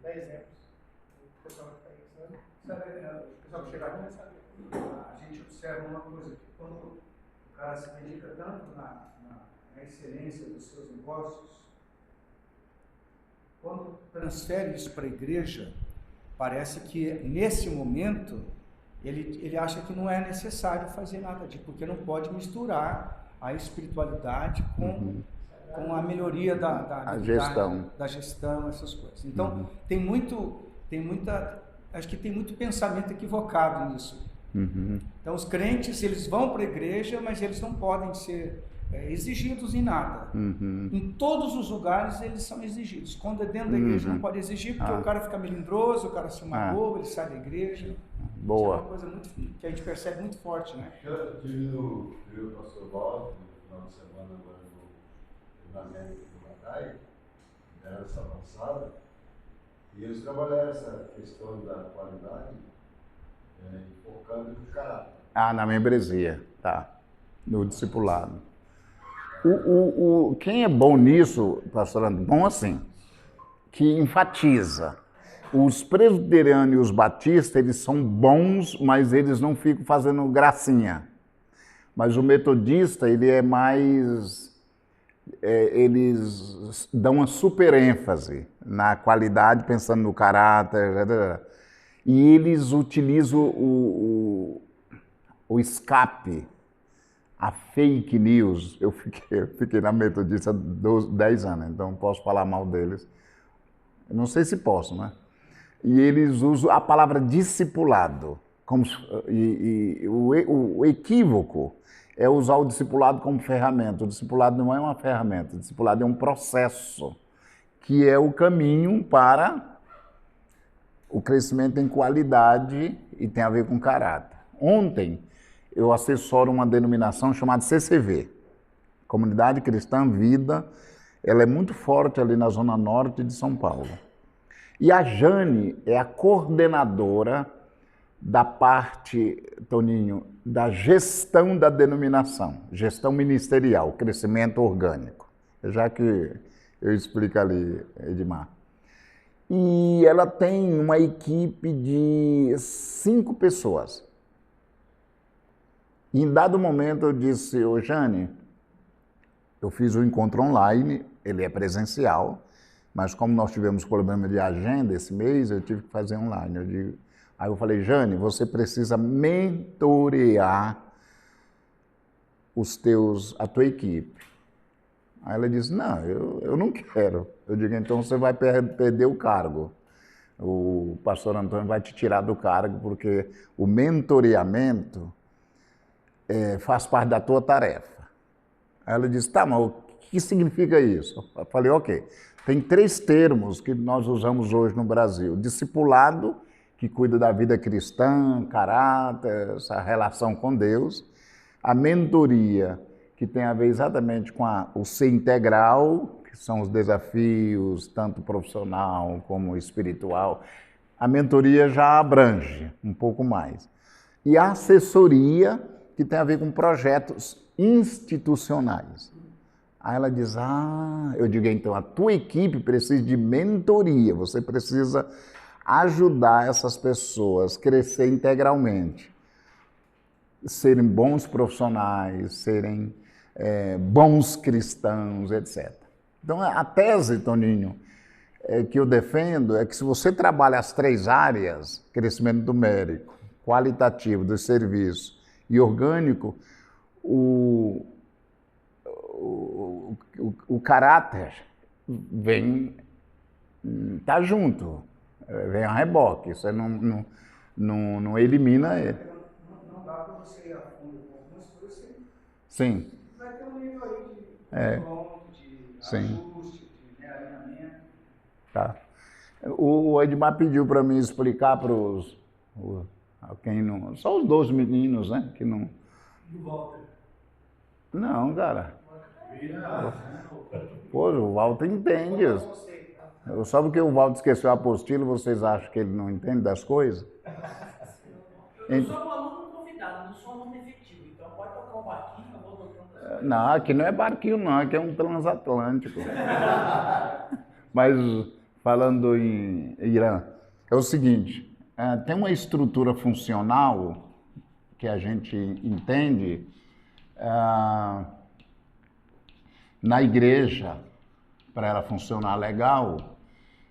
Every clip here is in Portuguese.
dar exemplos. O pessoal que está aí, sabe? O pessoal que chega aqui, sabe? A gente observa uma coisa, que quando o cara se dedica tanto na excelência dos seus negócios, quando transfere isso para a igreja, parece que nesse momento ele acha que não é necessário fazer nada disso, porque não pode misturar a espiritualidade com a melhoria da gestão, essas coisas. Então, acho que tem muito pensamento equivocado nisso. Então, os crentes, eles vão para a igreja, mas eles não podem ser exigidos em nada. Em todos os lugares, eles são exigidos. Quando é dentro da igreja, não pode exigir, porque o cara fica melindroso, o cara se magoa, ele sai da igreja. Boa. Isso é uma coisa muito que a gente percebe muito forte, né? Eu tive o pastor Walter no final de semana agora na América do Matai, essa passada, e eles trabalharam essa questão da qualidade, focando no caráter. Na membresia, tá. No discipulado. Quem é bom nisso, pastor André, bom assim, que enfatiza. Os presbiterianos e os batistas, eles são bons, mas eles não ficam fazendo gracinha. Mas o metodista, ele é mais... eles dão uma super ênfase na qualidade, pensando no caráter, e eles utilizam o escape, a fake news. Eu fiquei na metodista 10 anos, então posso falar mal deles. Eu não sei se posso, né? E eles usam a palavra discipulado. O equívoco é usar o discipulado como ferramenta. O discipulado não é uma ferramenta, o discipulado é um processo, que é o caminho para o crescimento em qualidade e tem a ver com caráter. Ontem, eu assessoro uma denominação chamada CCV, Comunidade Cristã Vida. Ela é muito forte ali na zona norte de São Paulo. E a Jane é a coordenadora da parte, Toninho, da gestão da denominação, gestão ministerial, crescimento orgânico. Já que eu explico ali, Edmar. E ela tem uma equipe de 5 pessoas. Em dado momento eu disse, ô Jane, eu fiz um encontro online, ele é presencial, mas como nós tivemos problema de agenda esse mês, eu tive que fazer online. Aí eu falei, Jane, você precisa mentorear a tua equipe. Aí ela disse, não, eu não quero. Eu digo, então você vai perder o cargo. O pastor Antônio vai te tirar do cargo, porque o mentoreamento faz parte da tua tarefa. Aí ela disse, tá, mas o que significa isso? Eu falei, ok. Tem 3 termos que nós usamos hoje no Brasil. Discipulado, que cuida da vida cristã, caráter, essa relação com Deus. A mentoria, que tem a ver exatamente com o ser integral, que são os desafios, tanto profissional como espiritual. A mentoria já abrange um pouco mais. E a assessoria, que tem a ver com projetos institucionais. Aí ela diz, eu digo, então, a tua equipe precisa de mentoria, você precisa ajudar essas pessoas a crescer integralmente, serem bons profissionais, serem bons cristãos, etc. Então, a tese, Toninho, que eu defendo é que se você trabalha as 3 áreas, crescimento numérico, qualitativo do serviço e orgânico, o caráter tá junto, vem a reboque, você não elimina ele. Não dá para você ir a fundo com algumas coisas, Sim. Vai ter um nível aí de Sim. ajuste, de alinhamento. Tá. O Edmar pediu para mim explicar para quem não... Só os 12 meninos, né? Que não... E o Walter? Não, cara. Pô, o Walter entende. Só porque o Walter esqueceu a apostila, vocês acham que ele não entende das coisas? Eu sou um aluno convidado, não sou um aluno efetivo, então pode tocar um barquinho, eu vou tocando. Não, aqui não é barquinho não, aqui é um transatlântico. Mas falando em Irã, é o seguinte, tem uma estrutura funcional que a gente entende na igreja, para ela funcionar legal,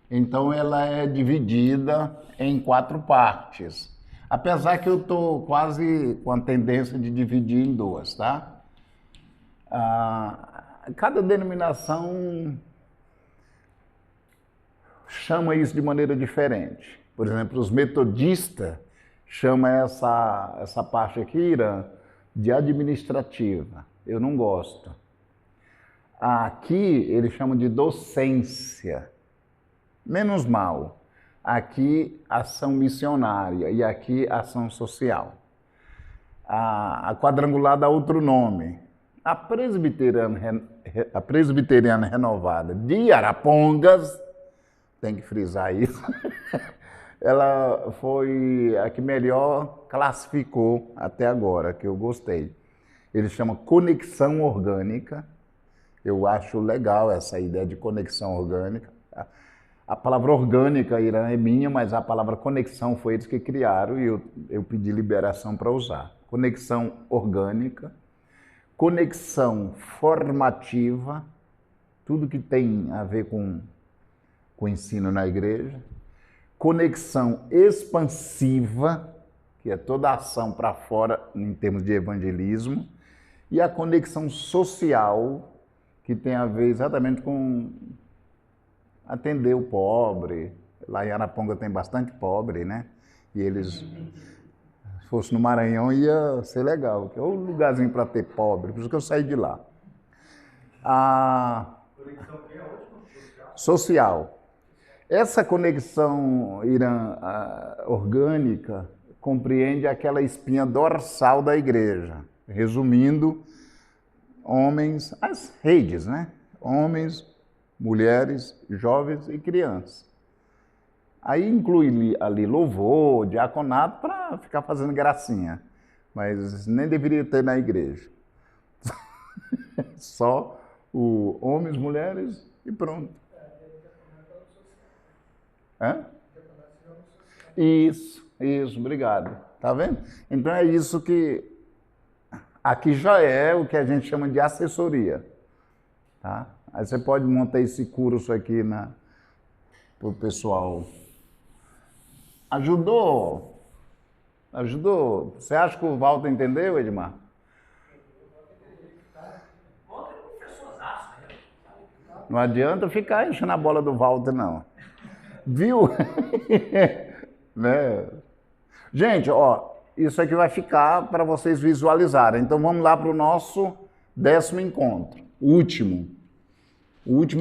então ela é dividida em 4 partes. Apesar que eu estou quase com a tendência de dividir em 2, tá? Cada denominação chama isso de maneira diferente. Por exemplo, os metodistas chamam essa parte aqui, Irã, de administrativa. Eu não gosto. Aqui eles chamam de docência. Menos mal. Aqui, ação missionária e aqui, ação social. A quadrangular dá outro nome. A presbiteriana renovada de Arapongas, tem que frisar isso, ela foi a que melhor classificou até agora, que eu gostei. Ele chama conexão orgânica. Eu acho legal essa ideia de conexão orgânica. A palavra orgânica, Irã, é minha, mas a palavra conexão foi eles que criaram e eu pedi liberação para usar. Conexão orgânica, conexão formativa, tudo que tem a ver com o ensino na igreja. Conexão expansiva, que é toda a ação para fora em termos de evangelismo. E a conexão social, que tem a ver exatamente com atender o pobre. Lá em Araponga tem bastante pobre, né? E eles, se fosse no Maranhão, ia ser legal, que é um lugarzinho para ter pobre, por isso que eu saí de lá. A conexão que é a última? Social. Essa conexão, Irã, orgânica, compreende aquela espinha dorsal da igreja. Resumindo, homens, as redes, né? Homens, mulheres, jovens e crianças. Aí inclui ali louvor, diaconato, para ficar fazendo gracinha. Mas nem deveria ter na igreja. Só homens, mulheres e pronto. Hã? Isso, obrigado. Tá vendo? Então é isso que aqui já é o que a gente chama de assessoria. Tá? Aí você pode montar esse curso aqui para o pessoal. Ajudou? Você acha que o Walter entendeu, Edmar? Não adianta ficar enchendo a bola do Walter, não. Viu? Né? Gente, ó, isso aqui vai ficar para vocês visualizarem. Então vamos lá para o nosso 10º encontro, o último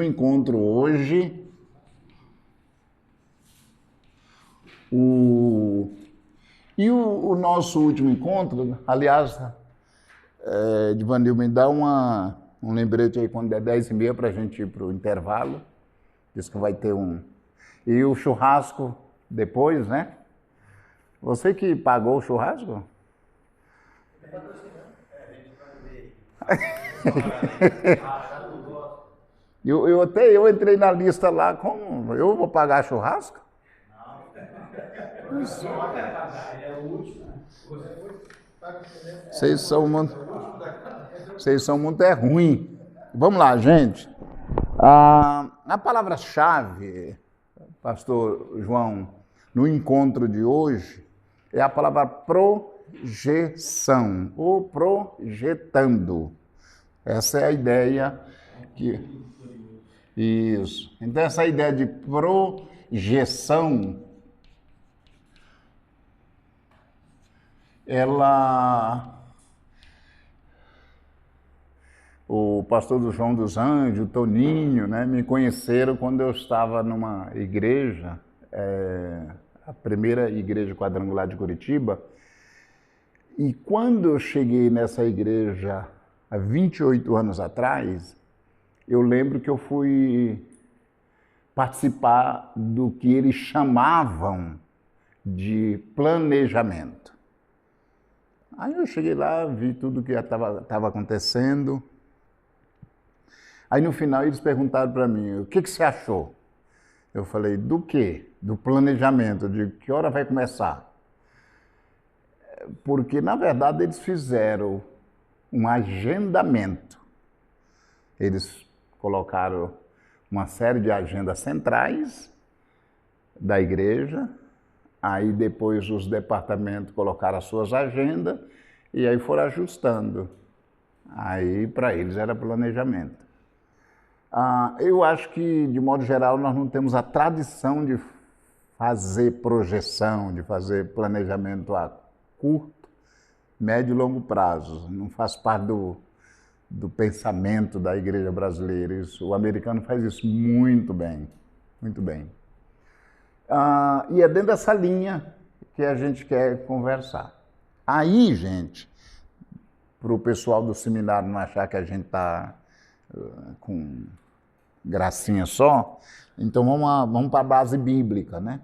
encontro hoje. E o nosso último encontro, aliás, Edvanil, me dá um lembrete aí quando der 10h30 para a gente ir para o intervalo. Diz que vai ter um. E o churrasco depois, né? Você que pagou o churrasco? Eu entrei na lista lá, como eu vou pagar churrasco? Não. Vocês são muito ruim. Vamos lá, gente. A palavra-chave, pastor João, no encontro de hoje, é a palavra projeção, ou projetando. Essa é a ideia que... Isso. Então, essa ideia de projeção, o pastor do João dos Anjos, o Toninho, né, me conheceram quando eu estava numa igreja, a primeira igreja quadrangular de Curitiba, e quando eu cheguei nessa igreja há 28 anos atrás, eu lembro que eu fui participar do que eles chamavam de planejamento. Aí eu cheguei lá, vi tudo o que estava acontecendo. Aí no final eles perguntaram para mim, o que você achou? Eu falei, do quê? Do planejamento, de que hora vai começar? Porque, na verdade, eles fizeram um agendamento. Eles colocaram uma série de agendas centrais da igreja, aí depois os departamentos colocaram as suas agendas e aí foram ajustando. Aí, para eles, era planejamento. Eu acho que, de modo geral, nós não temos a tradição de fazer projeção, de fazer planejamento a curto, médio e longo prazo. Não faz parte do pensamento da igreja brasileira. O americano faz isso muito bem, muito bem. E é dentro dessa linha que a gente quer conversar. Aí, gente, para o pessoal do seminário não achar que a gente está com gracinha só, então vamos para a base bíblica, né?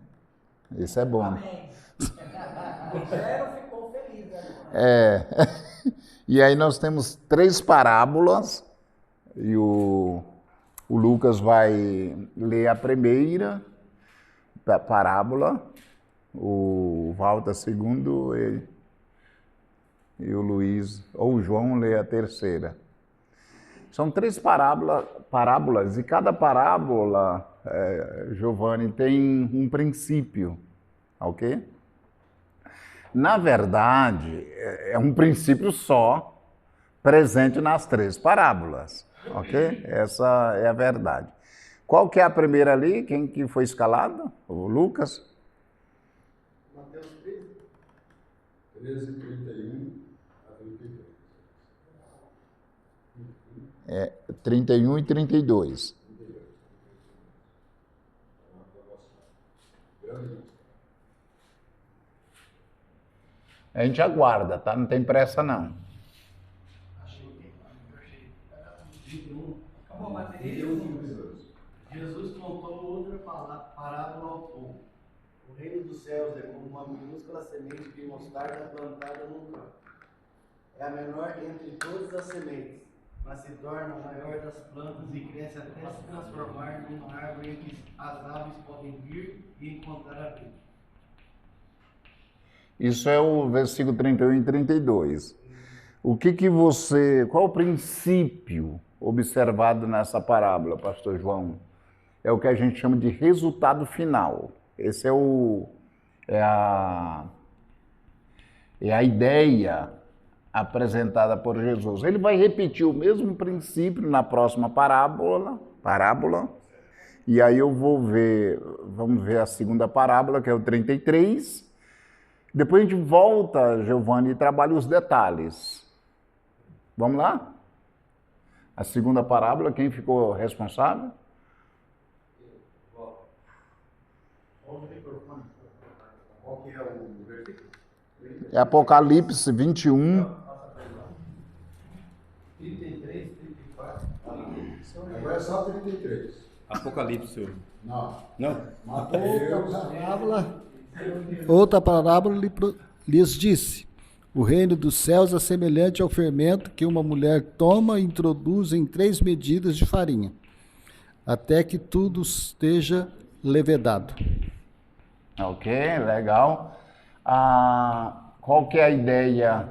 Isso é bom. Amém. O zero ficou feliz agora. E aí nós temos 3 parábolas, e o Lucas vai ler a primeira parábola, o Walter a segunda e o Luiz, ou o João, lê a terceira. São 3 parábolas, e cada parábola, Giovanni, tem um princípio, ok? Na verdade, é um princípio só, presente nas 3 parábolas, ok? Essa é a verdade. Qual que é a primeira ali? Quem que foi escalado? O Lucas? Mateus 13, 31 a 32. 31 e 32. A gente aguarda, tá? Não tem pressa, não. Acabou a bateria. Jesus contou outra parábola ao povo. O reino dos céus é como uma minúscula semente de mostarda plantada num campo. É a menor entre todas as sementes, mas se torna a maior das plantas e cresce até se transformar numa árvore em que as aves podem vir e encontrar abrigo. Isso é o versículo 31 e 32. Qual o princípio observado nessa parábola, pastor João? É o que a gente chama de resultado final. Esse é a ideia apresentada por Jesus. Ele vai repetir o mesmo princípio na próxima parábola, e aí vamos ver a segunda parábola, que é o 33. Depois a gente volta, Giovanni, e trabalha os detalhes. Vamos lá? A segunda parábola, quem ficou responsável? Qual que é o versículo? É Apocalipse 21. 33, 34. Agora é só 33. Apocalipse, senhor. Não. Outra parábola lhes disse: o reino dos céus é semelhante ao fermento que uma mulher toma e introduz em 3 medidas de farinha, até que tudo esteja levedado. Ok, legal. Qual que é a ideia?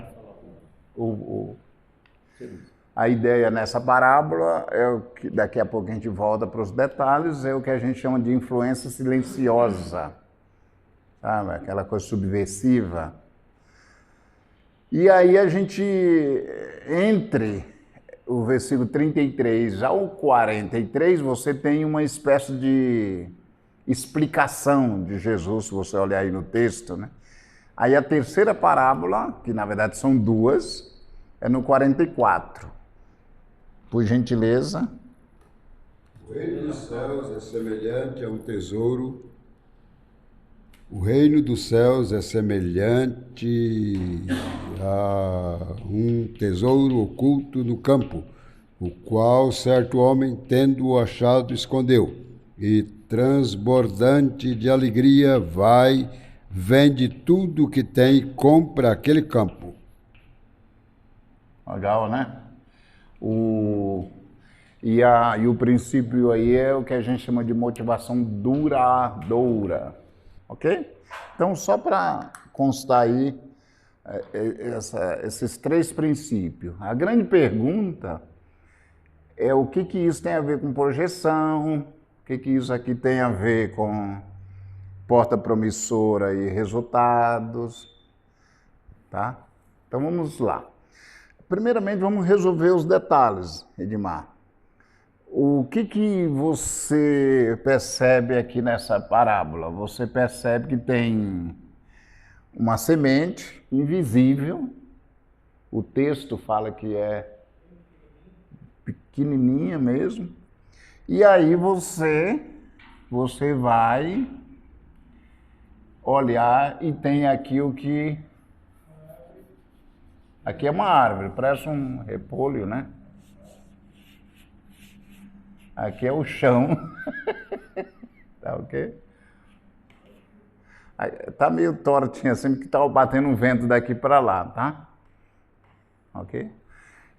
A ideia nessa parábola é o que daqui a pouco a gente volta para os detalhes, é o que a gente chama de influência silenciosa, sabe? Aquela coisa subversiva. E aí a gente, entre o versículo 33 ao 43, você tem uma espécie de explicação de Jesus, se você olhar aí no texto, né? Aí a terceira parábola, que na verdade são 2, é no 44. Por gentileza. O reino dos céus é semelhante a um tesouro. O reino dos céus é semelhante a um tesouro oculto no campo, o qual certo homem, tendo-o achado, escondeu, e transbordante de alegria vai, vende tudo o que tem e compra aquele campo. E o princípio aí é o que a gente chama de motivação duradoura, ok? Então, só para constar aí esses 3 princípios. A grande pergunta é o que isso tem a ver com projeção, o que isso aqui tem a ver com porta promissora e resultados, tá? Então, vamos lá. Primeiramente, vamos resolver os detalhes, Edmar. O que você percebe aqui nessa parábola? Você percebe que tem uma semente invisível, o texto fala que é pequenininha mesmo, e aí você vai olhar e tem aqui o que... Aqui é uma árvore, parece um repolho, né? Aqui é o chão. Tá ok? Tá meio tortinho assim, porque tá batendo um vento daqui para lá, tá? Ok?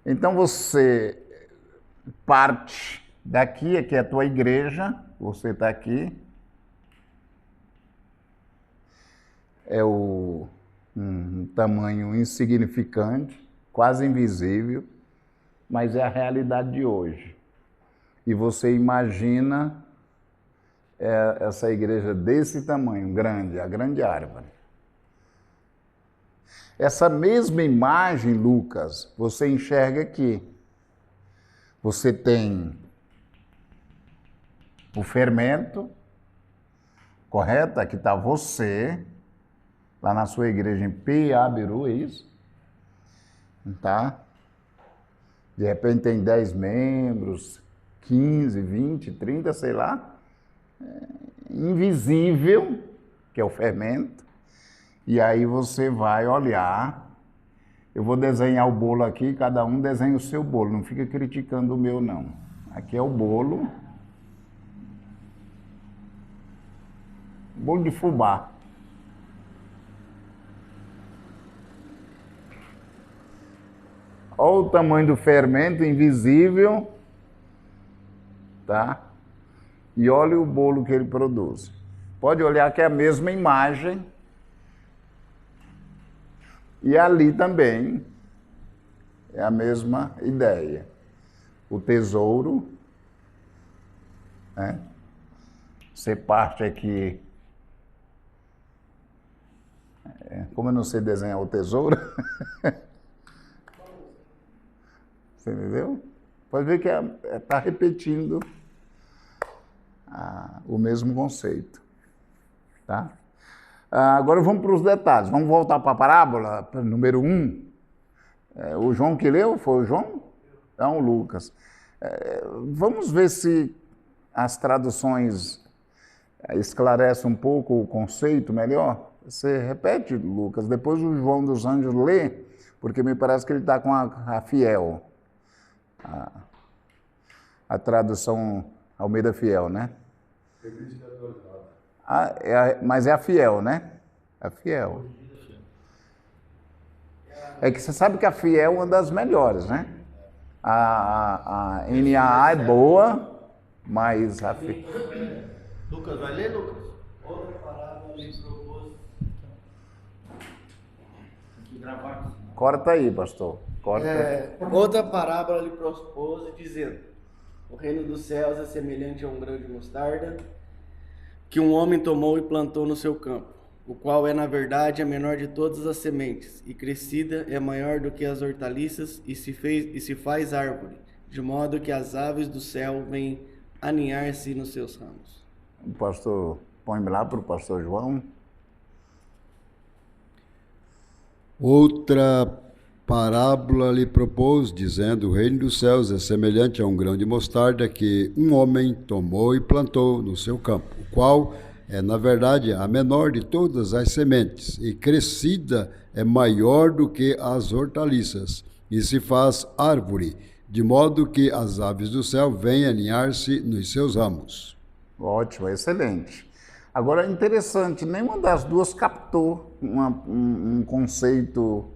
Então você parte daqui, aqui é a tua igreja, você está aqui. É um tamanho insignificante, quase invisível, mas é a realidade de hoje. E você imagina essa igreja desse tamanho, grande, a grande árvore. Essa mesma imagem, Lucas, você enxerga aqui. Você tem o fermento, correto? Aqui está você, lá na sua igreja em Piabiru, é isso? Tá? De repente tem 10 membros, 15, 20, 30, sei lá. Invisível, que é o fermento. E aí você vai olhar. Eu vou desenhar o bolo aqui, cada um desenha o seu bolo. Não fica criticando o meu, não. Aqui é o bolo. Bolo de fubá. Olha o tamanho do fermento invisível, tá? E olha o bolo que ele produz. Pode olhar que é a mesma imagem. E ali também é a mesma ideia. O tesouro, né? Você parte aqui. Como eu não sei desenhar o tesouro, você entendeu? Pode ver que está repetindo o mesmo conceito, tá? Agora vamos para os detalhes. Vamos voltar para a parábola, número 1. O João que leu? Foi o João? Não, o Lucas. Vamos ver se as traduções esclarecem um pouco o conceito melhor. Você repete, Lucas, depois o João dos Anjos lê, porque me parece que ele está com a Fiel. A tradução Almeida Fiel, né? Mas é a Fiel, né? A Fiel. É que você sabe que a Fiel é uma das melhores, né? A NAA é boa, mas a Fiel... Lucas, vai ler, Lucas? Outra parábola lhe propôs... Corta aí, pastor. Corta. Outra parábola lhe propôs, dizendo: o reino dos céus é semelhante a um grão de mostarda, que um homem tomou e plantou no seu campo, o qual é, na verdade, a menor de todas as sementes, e crescida é maior do que as hortaliças, e se faz árvore, de modo que as aves do céu vêm aninhar-se nos seus ramos. O pastor, põe-me lá para o pastor João. Outra parábola lhe propôs, dizendo: o reino dos céus é semelhante a um grão de mostarda que um homem tomou e plantou no seu campo, o qual é, na verdade, a menor de todas as sementes, e crescida é maior do que as hortaliças, e se faz árvore, de modo que as aves do céu vêm aninhar-se nos seus ramos. Ótimo, excelente. Agora, interessante, nenhuma das duas captou um conceito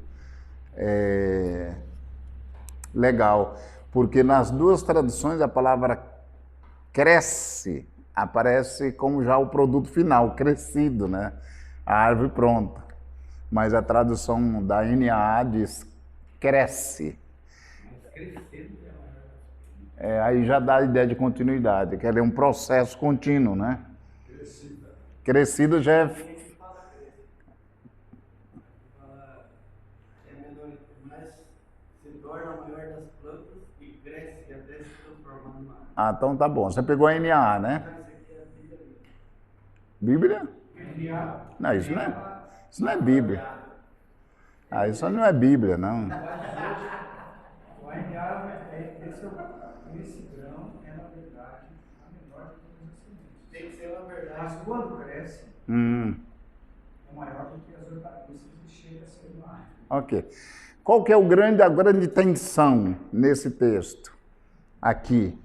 legal. Porque nas duas traduções a palavra cresce aparece como já o produto final, crescido, né? A árvore pronta. Mas a tradução da NAA diz cresce. Aí já dá a ideia de continuidade, que é um processo contínuo, né? Crescido já é... Mas se torna a maior das plantas e cresce até se transformar numa árvore. Ah, então tá bom. Você pegou a NAA, né? Bíblia? Não, isso não é Bíblia. Ah, isso não é Bíblia, não. Esse grão é, na verdade, a menor de todas as sementes. Tem que ser uma verdade. Mas quando cresce, é maior do que as hortaliças e chega a ser uma árvore. Ok. Qual que é a grande tensão nesse texto aqui?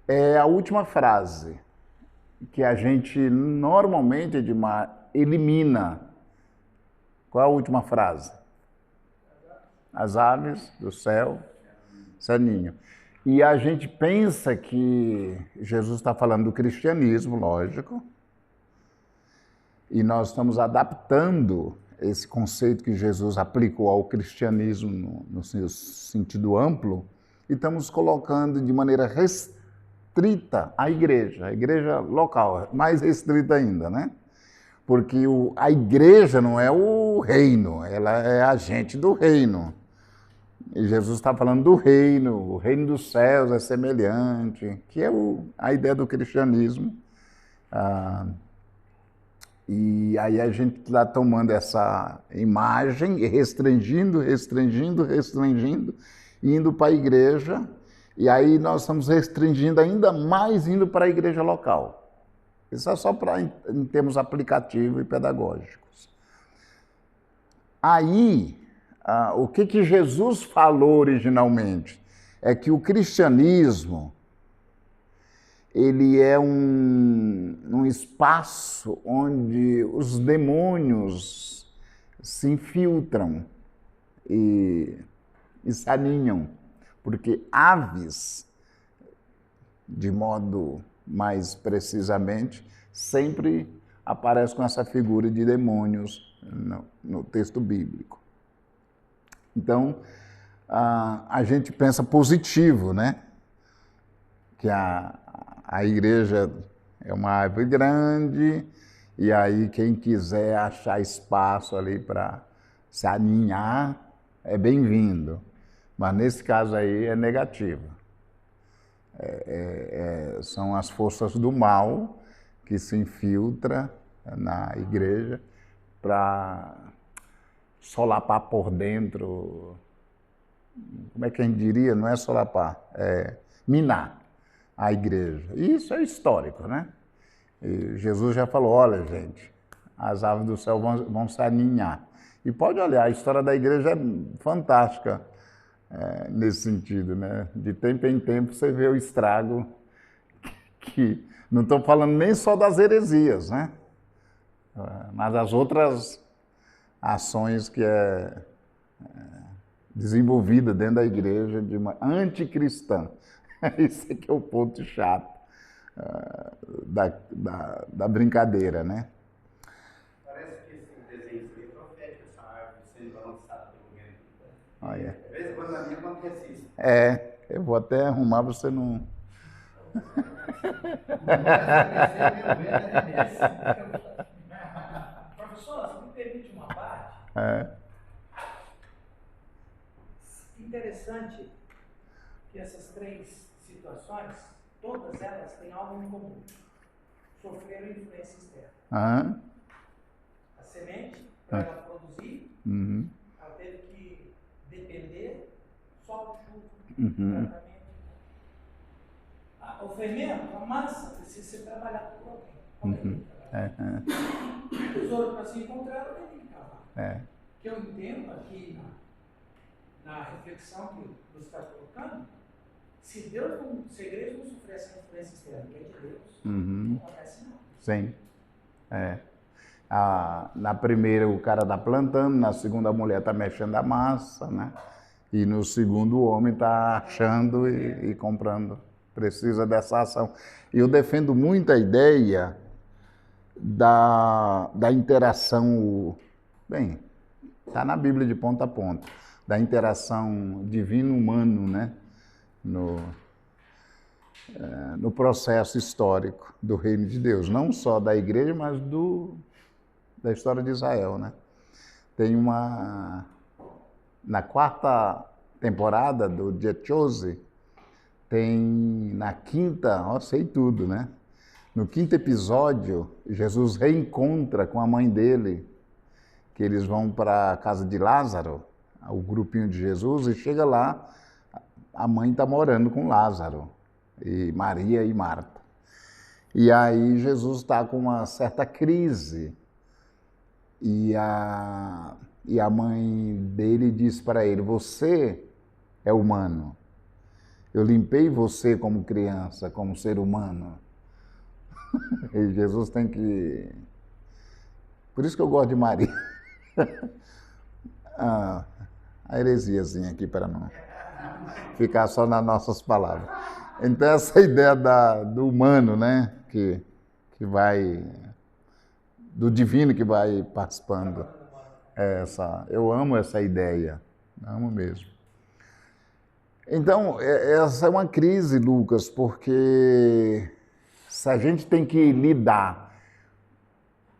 É a última frase, que a gente normalmente, Edmar, elimina. Qual é a última frase? As aves do céu, ninho. E a gente pensa que Jesus está falando do cristianismo, lógico, e nós estamos adaptando esse conceito que Jesus aplicou ao cristianismo no seu sentido amplo, e estamos colocando de maneira restrita a igreja local, mais restrita ainda, né? Porque a igreja não é o reino, ela é agente do reino. E Jesus está falando do reino, o reino dos céus é semelhante, que é a ideia do cristianismo. E aí a gente está tomando essa imagem e restringindo, indo para a igreja, e aí nós estamos restringindo ainda mais indo para a igreja local. Isso é só em termos aplicativos e pedagógicos. Aí, o que Jesus falou originalmente? É que o cristianismo, ele é um espaço onde os demônios se infiltram e se aninham. Porque aves, de modo mais precisamente, sempre aparece com essa figura de demônios no texto bíblico. Então, a gente pensa positivo, né? Que a igreja é uma árvore grande, e aí quem quiser achar espaço ali para se aninhar é bem-vindo. Mas nesse caso aí é negativo. São as forças do mal que se infiltram na igreja para solapar por dentro, como é que a gente diria? Não é solapar, é minar a igreja. E isso é histórico, né? E Jesus já falou, olha, gente, as aves do céu vão se aninhar. E pode olhar, a história da igreja é fantástica nesse sentido, né? De tempo em tempo você vê o estrago que... Não estou falando nem só das heresias, né? Mas as outras ações que é desenvolvida dentro da igreja de uma anticristã. Esse aqui é o ponto chato da brincadeira, né? Parece que esse desenho foi profético, essa árvore sendo balançada pelo vento. Olha. De vez em quando na minha acontece isso. Eu vou até arrumar para você não... Professor, você me permite uma parte? Interessante que essas três situações, todas elas têm algo em comum. Sofreram influência externa. A semente, para ela produzir, ela teve que depender só do chuva, tratamento. O fermento, a massa, precisa ser trabalhada por alguém. O tesouro para se encontrar, eu tenho que cavar. Que eu entendo aqui na reflexão que você está colocando, se a igreja não sofresse a influência externa, que é de Deus, não acontece nada. Sim. Na primeira o cara está plantando, na segunda a mulher está mexendo a massa, né? E no segundo, o homem está achando e comprando. Precisa dessa ação. Eu defendo muito a ideia da interação, bem, está na Bíblia de ponta a ponta, da interação divino-humano, né? No processo histórico do reino de Deus. Não só da igreja, mas da história de Israel, né? Tem na 4ª temporada do The Chosen, tem na 5ª, ó, sei tudo, né? No 5º episódio, Jesus reencontra com a mãe dele, que eles vão para a casa de Lázaro, o grupinho de Jesus, e chega lá, a mãe está morando com Lázaro, e Maria e Marta. E aí Jesus está com uma certa crise, e a mãe dele diz para ele: você é humano. Eu limpei você como criança, como ser humano. E Jesus tem que... Por isso que eu gosto de Maria. A heresiazinha aqui, para não ficar só nas nossas palavras. Então, essa ideia do humano, né? Que vai... Do divino que vai participando. Eu amo essa ideia. Amo mesmo. Então, essa é uma crise, Lucas, porque se a gente tem que lidar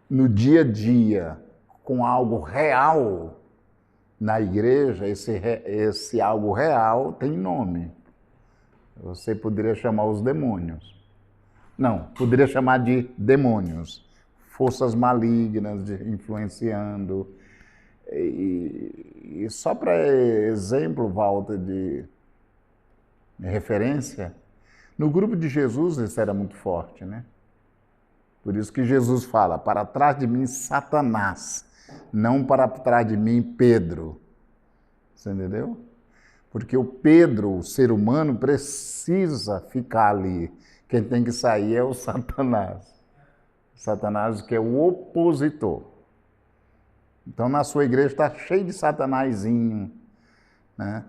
no dia a dia com algo real na igreja, esse algo real tem nome. Você poderia chamar os demônios. Não, poderia chamar de demônios. Forças malignas influenciando. E só para exemplo, Walter, de referência, no grupo de Jesus isso era muito forte, né? Por isso que Jesus fala: para trás de mim, Satanás, não para trás de mim, Pedro. Você entendeu? Porque o Pedro, o ser humano, precisa ficar ali. Quem tem que sair é o Satanás. Satanás, que é o opositor. Então, na sua igreja está cheio de satanazinho, né?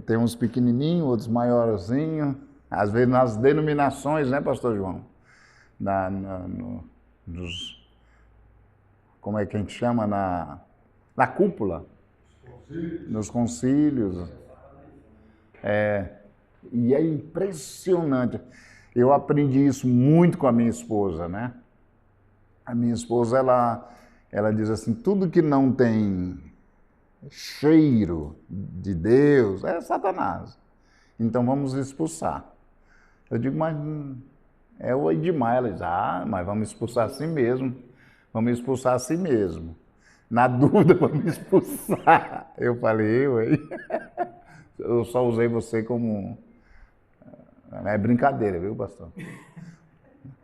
Tem uns pequenininhos, outros maiorzinhos. Às vezes nas denominações, né, pastor João? Como é que a gente chama? Na cúpula. Nos concílios. E é impressionante. Eu aprendi isso muito com a minha esposa, né? A minha esposa, ela diz assim: tudo que não tem cheiro de Deus é Satanás. Então vamos expulsar. Eu digo: mas é o Edmar. Ela diz: mas vamos expulsar assim mesmo. Vamos expulsar assim mesmo. Na dúvida, vamos expulsar. Eu falei: eu só usei você como... É brincadeira, viu, pastor?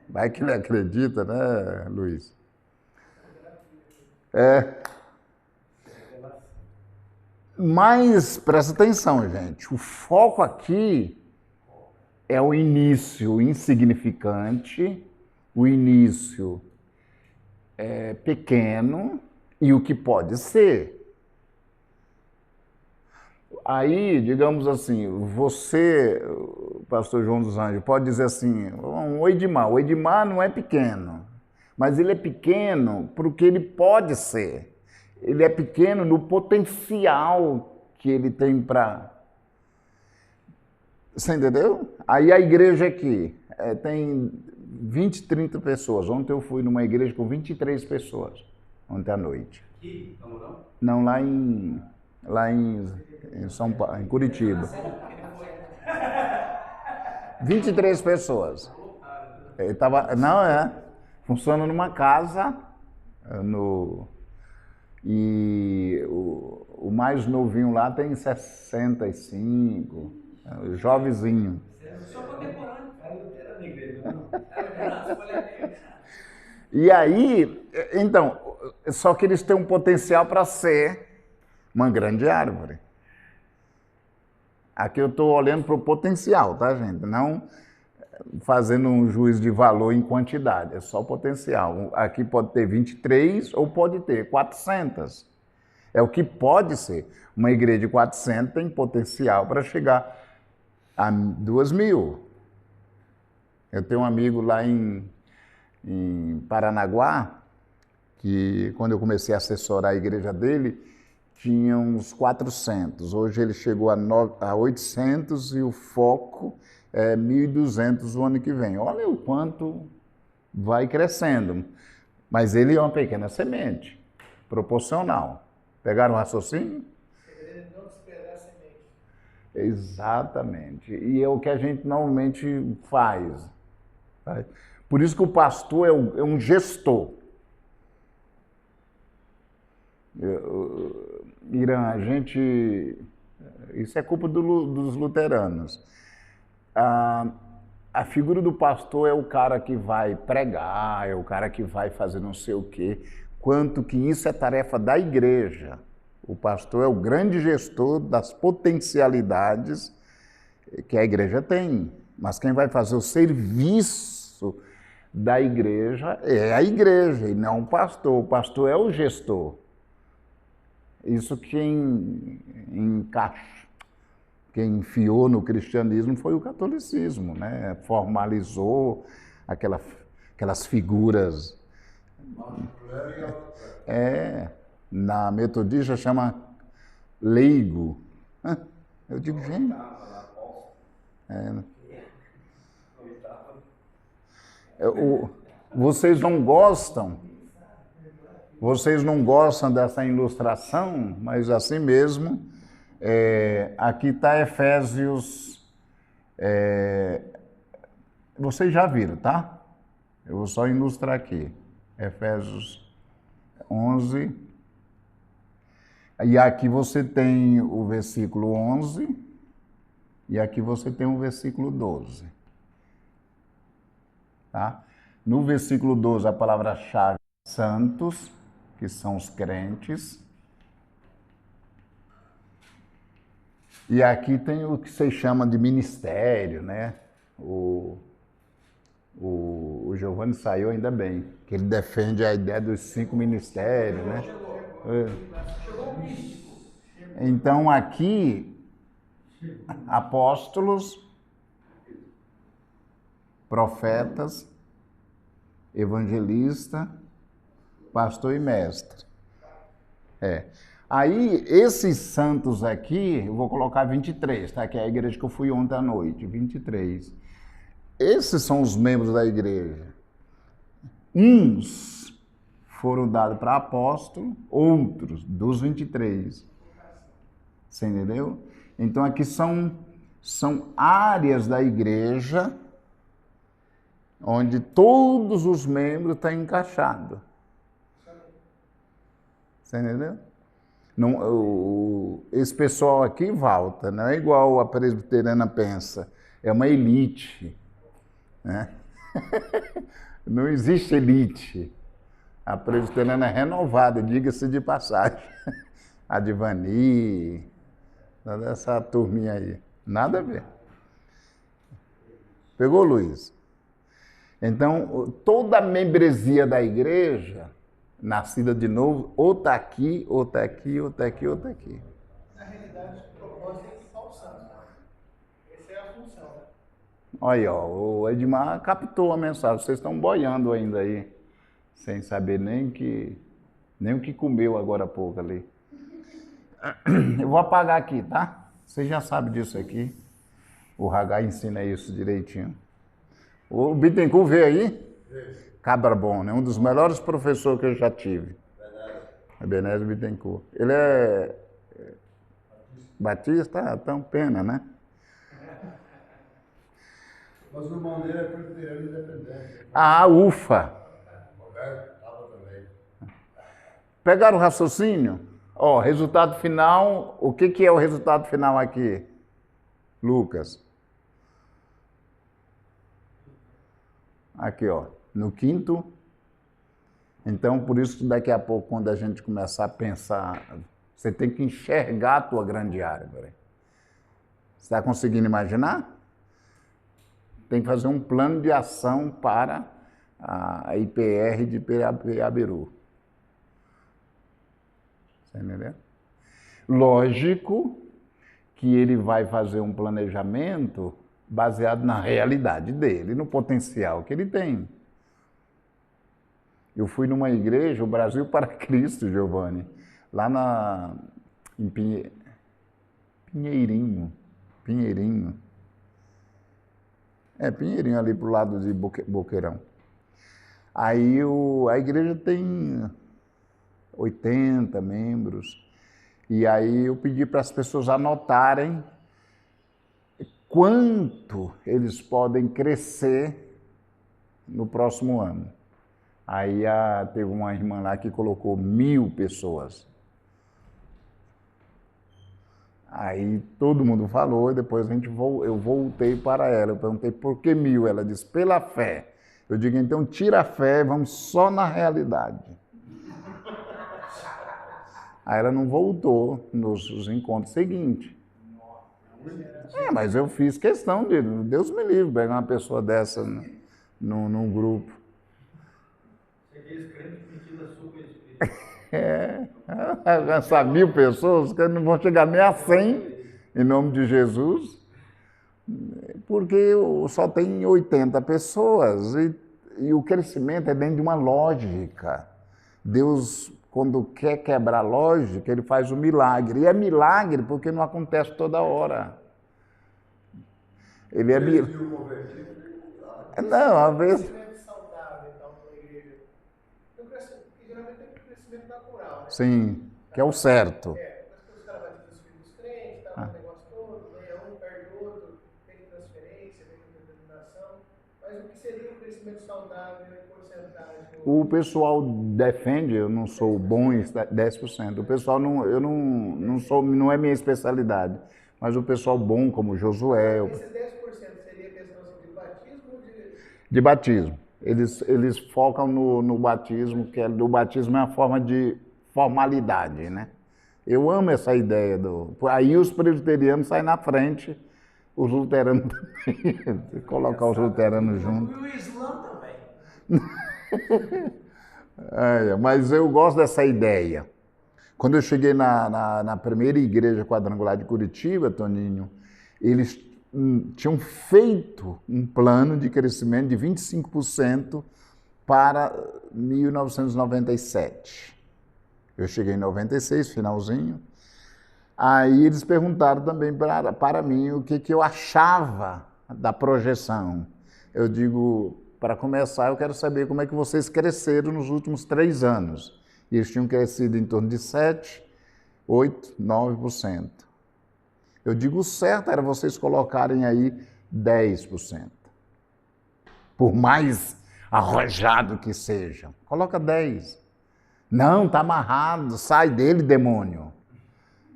Vai que ele acredita, né, Luiz? Mas presta atenção, gente. O foco aqui é o início insignificante, o início pequeno e o que pode ser. Aí, digamos assim, você, pastor João dos Anjos, pode dizer assim: o Edmar. O Edmar não é pequeno, mas ele é pequeno porque ele pode ser. Ele é pequeno no potencial que ele tem para... Você entendeu? Aí a igreja aqui tem 20, 30 pessoas. Ontem eu fui numa igreja com 23 pessoas, ontem à noite. Aqui? Não? Não, lá em São Paulo, em Curitiba. 23 pessoas. Funciona numa casa, e o mais novinho lá tem 65, jovenzinho. Só contemporâneo. E aí, então, só que eles têm um potencial para ser uma grande árvore. Aqui eu estou olhando para o potencial, tá, gente? Não fazendo um juízo de valor em quantidade, é só potencial. Aqui pode ter 23 ou pode ter 400. É o que pode ser. Uma igreja de 400 tem potencial para chegar a 2.000. Eu tenho um amigo lá em Paranaguá, que quando eu comecei a assessorar a igreja dele, tinha uns 400. Hoje ele chegou a 800 e o foco é 1.200 o ano que vem. Olha o quanto vai crescendo. Mas ele é uma pequena semente, proporcional. Pegaram o raciocínio? Não esperar a semente. Exatamente. E é o que a gente normalmente faz. Por isso que o pastor é um gestor. Irã, a gente... Isso é culpa dos luteranos. A figura do pastor é o cara que vai pregar, é o cara que vai fazer não sei o quê, quanto que isso é tarefa da igreja. O pastor é o grande gestor das potencialidades que a igreja tem. Mas quem vai fazer o serviço da igreja é a igreja e não o pastor. O pastor é o gestor. Isso quem enfiou no cristianismo foi o catolicismo, né? Formalizou aquelas figuras. Na metodista chama leigo. Eu digo, gente. Vocês não gostam dessa ilustração, mas assim mesmo, aqui está Efésios, vocês já viram, tá? Eu vou só ilustrar aqui, Efésios 11, e aqui você tem o versículo 11, e aqui você tem o versículo 12. Tá? No versículo 12, a palavra-chave é santos, que são os crentes. E aqui tem o que se chama de ministério, né? O Giovanni saiu ainda bem, que ele defende a ideia dos 5 ministérios, né? Então aqui, apóstolos, profetas, evangelista, pastor e mestre. Aí, esses santos aqui, eu vou colocar 23, tá? Que é a igreja que eu fui ontem à noite, 23. Esses são os membros da igreja. Uns foram dados para apóstolo, outros, dos 23. Você entendeu? Então, aqui são áreas da igreja onde todos os membros estão encaixados. Você entendeu? Não, esse pessoal aqui volta, não é igual a presbiteriana pensa, é uma elite. Né? Não existe elite. A presbiteriana é renovada, diga-se de passagem. A Divani, toda essa turminha aí. Nada a ver. Pegou, Luiz? Então, toda a membresia da igreja, nascida de novo, ou está aqui, ou está aqui, ou está aqui, ou está aqui. Na realidade, o propósito é equipar o santo. Essa é a função. Né? Olha aí, ó, o Edmar captou a mensagem. Vocês estão boiando ainda aí, sem saber nem o que comeu agora há pouco ali. Eu vou apagar aqui, tá? Vocês já sabem disso aqui. O Haggai ensina isso direitinho. O Bittencourt veio aí? Cabra bom, né? Um dos melhores professores que eu já tive. Ebenezer Bittencourt. Ele é batista, tão pena, né? Mas o irmão dele é presbiteriano independente. Ah, ufa! Roberto estava também. Pegaram o raciocínio? Ó, resultado final, o que é o resultado final aqui? Lucas. Aqui, ó, no 5º. Então, por isso que daqui a pouco, quando a gente começar a pensar, você tem que enxergar a tua grande árvore. Você está conseguindo imaginar? Tem que fazer um plano de ação para a IPR de Piraberu. Você entendeu? Lógico que ele vai fazer um planejamento baseado na realidade dele, no potencial que ele tem. Eu fui numa igreja, o Brasil para Cristo, Giovanni, lá em Pinheirinho. Pinheirinho ali pro lado de Boqueirão. Aí a igreja tem 80 membros. E aí eu pedi para as pessoas anotarem quanto eles podem crescer no próximo ano. Aí teve uma irmã lá que colocou 1.000 pessoas. Aí todo mundo falou, e depois eu voltei para ela. Eu perguntei por que 1.000? Ela disse, pela fé. Eu digo, então tira a fé, vamos só na realidade. Aí ela não voltou nos encontros seguintes. Mas eu fiz questão de, Deus me livre, pegar uma pessoa dessa num grupo. Alcançar 1.000 pessoas, que não vão chegar nem a 100, em nome de Jesus, porque só tem 80 pessoas e o crescimento é dentro de uma lógica. Deus, quando quer quebrar a lógica, ele faz o milagre. E é milagre porque não acontece toda hora. Ele é milagre. Não, às vezes. Sim, que é o certo. Os caras vão ter os filhos dos crentes, o negócio todo, né? Um perto do outro, tem transferência, tem determinação. Mas o que seria um crescimento saudável em porcentagem? O pessoal defende, eu não sou bom em 10%. O pessoal não é minha especialidade. Mas o pessoal bom, como Josué. Esses 10% seria questão de batismo ou de batismo. Eles focam no batismo, que o batismo é uma forma de formalidade, né? Eu amo essa ideia Aí os presbiterianos saem na frente, os luteranos também. Colocar os luteranos juntos. E o Islã também. Mas eu gosto dessa ideia. Quando eu cheguei na primeira igreja quadrangular de Curitiba, Toninho, eles tinham feito um plano de crescimento de 25% para 1997. Eu cheguei em 96, finalzinho. Aí eles perguntaram também para mim o que eu achava da projeção. Eu digo, para começar, eu quero saber como é que vocês cresceram nos últimos 3 anos. E eles tinham crescido em torno de 7%, 8%, 9%. Eu digo, o certo era vocês colocarem aí 10%. Por mais arrojado que seja. Coloca 10%. Não, está amarrado, sai dele, demônio.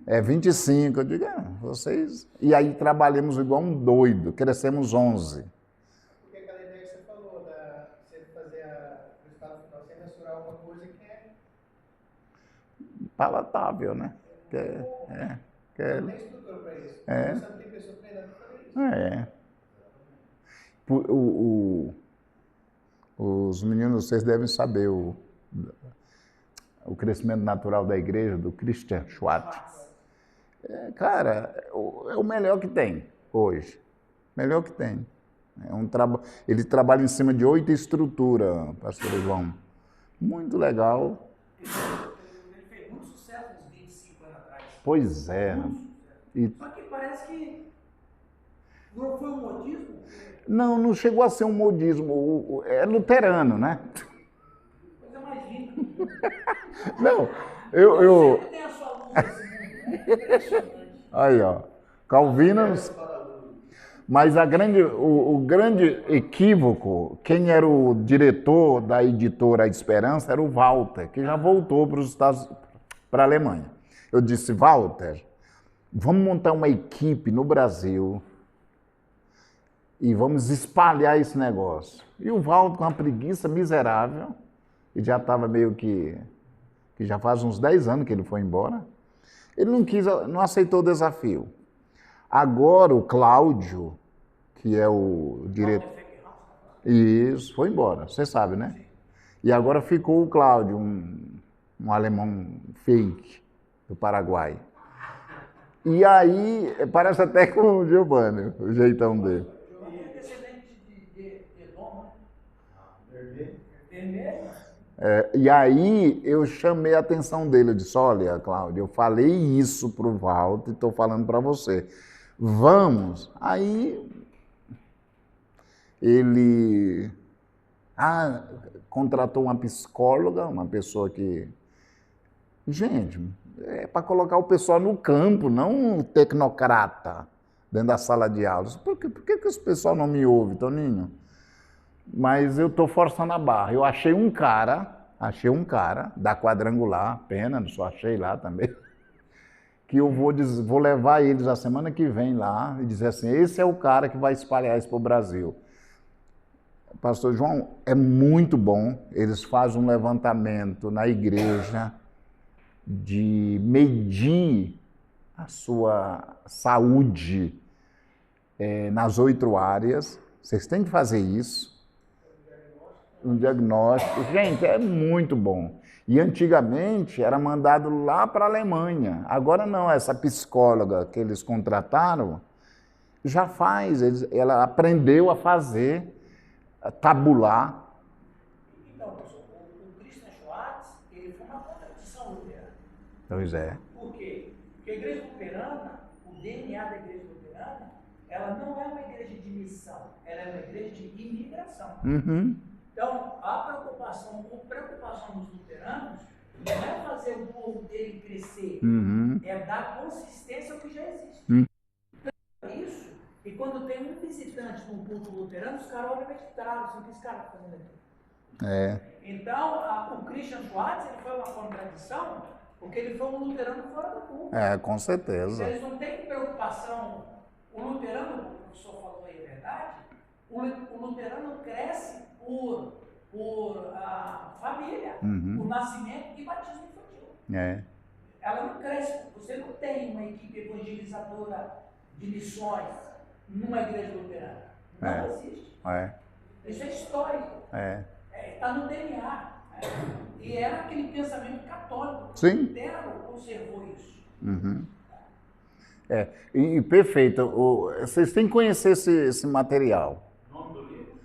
É 25%. Eu digo, vocês... E aí trabalhamos igual um doido, crescemos 11%. Porque aquela ideia que você falou, você fazer o estado final, você mensurar uma coisa que é... palatável, né? Não tem estrutura para isso. Você não tem pessoa treinando para isso. Os meninos, vocês devem saber o crescimento natural da igreja, do Christian Schwartz. Cara, é o melhor que tem hoje. Melhor que tem. Ele trabalha em cima de 8 estruturas, pastor João. Muito legal. Ele fez muito sucesso uns 25 anos atrás. Pois é. Só que parece que não foi um modismo. Não chegou a ser um modismo. É luterano, né? Mas é mais lindo. Não, Sempre tem a sua luz nesse mundo. É impressionante. Aí, ó. Calvinos. Mas o grande equívoco, quem era o diretor da editora A Esperança era o Walter, que já voltou para a Alemanha. Eu disse, Walter, vamos montar uma equipe no Brasil e vamos espalhar esse negócio. E o Walter, com uma preguiça miserável, e já estava meio que já faz uns 10 anos que ele foi embora, ele não aceitou o desafio. Agora o Cláudio, que é o diretor... Isso, foi embora, você sabe, né? E agora ficou o Cláudio, um alemão fake. do Paraguai. E aí, parece até com o Giovanni, o jeitão dele. Giovanni é descendente de Dom, né? Vermelho. E aí eu chamei a atenção dele, eu disse, olha, Cláudio, eu falei isso para o Walter e estou falando para você. Vamos. Aí ele contratou uma psicóloga, uma pessoa que... Gente, é para colocar o pessoal no campo, não um tecnocrata dentro da sala de aula. Por que esse pessoal não me ouve, Toninho? Mas eu estou forçando a barra. Eu achei um cara da Quadrangular, pena, só achei lá também, que eu vou levar eles a semana que vem lá e dizer assim, esse é o cara que vai espalhar isso para o Brasil. Pastor João, é muito bom, eles fazem um levantamento na igreja de medir a sua saúde nas 8 áreas. Vocês têm que fazer isso. Um diagnóstico. Gente, é muito bom. E antigamente era mandado lá para a Alemanha. Agora não, essa psicóloga que eles contrataram já faz, ela aprendeu a fazer, a tabular. Então, o Christian Schwartz, ele foi uma contradição luterana. Pois é. Por quê? Porque a igreja luterana, o DNA da igreja luterana, ela não é uma igreja de missão, ela é uma igreja de imigração. Uhum. Então, a preocupação dos luteranos não é fazer o povo dele crescer, é dar consistência ao que já existe. Então, é isso. E quando tem um visitante num culto luterano, os caras olham meditaram, assim, o que esse cara está fazendo aqui? Então, o Christian Schwartz, ele foi uma contradição, porque ele foi um luterano fora do culto. Com certeza. Eles não têm preocupação. O luterano, como o professor falou aí, é verdade, o luterano cresce por família, por nascimento e batismo infantil. Ela não cresce, você não tem uma equipe evangelizadora de missões numa igreja luterana. Não existe. Isso é histórico. Está no DNA. E era aquele pensamento católico. Sim. Lutero conservou isso. E perfeito. Vocês têm que conhecer esse material. O nome do livro?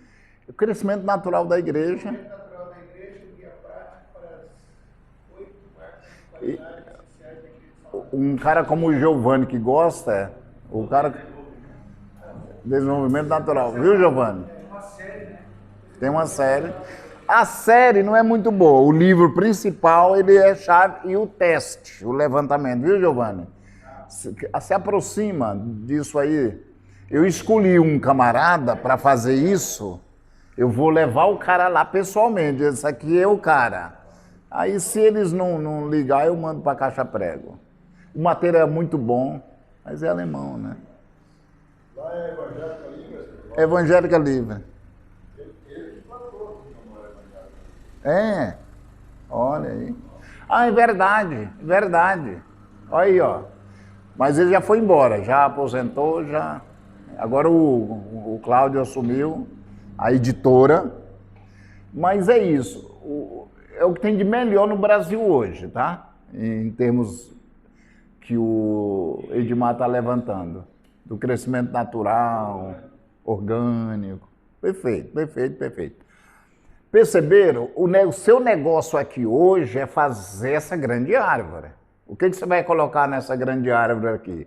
O Crescimento Natural da Igreja. Natural da igreja, o guia prático para as 8 partes de qualidade essenciais da igreja. Um cara como o Giovanni que gosta, o cara... Desenvolvimento Natural. Viu, Giovanni? Tem uma série. A série não é muito boa. O livro principal, ele é chave, e o teste, o levantamento. Viu, Giovanni? Se aproxima disso aí. Eu escolhi um camarada para fazer isso. Eu vou levar o cara lá pessoalmente. Esse aqui é o cara. Aí, se eles não ligar, eu mando para a Caixa Prego. O material é muito bom, mas é alemão, né? Lá é Evangélica Livre? Evangélica Livre. Ele que plantou o namoro evangélico. Olha aí. É verdade. Olha aí, ó. Mas ele já foi embora, já aposentou, já... Agora o Cláudio assumiu a editora. Mas é isso. É o que tem de melhor no Brasil hoje, tá? Em termos que o Edmar está levantando. Do crescimento natural, orgânico. Perfeito. Perceberam? O seu negócio aqui hoje é fazer essa grande árvore. O que você vai colocar nessa grande árvore aqui?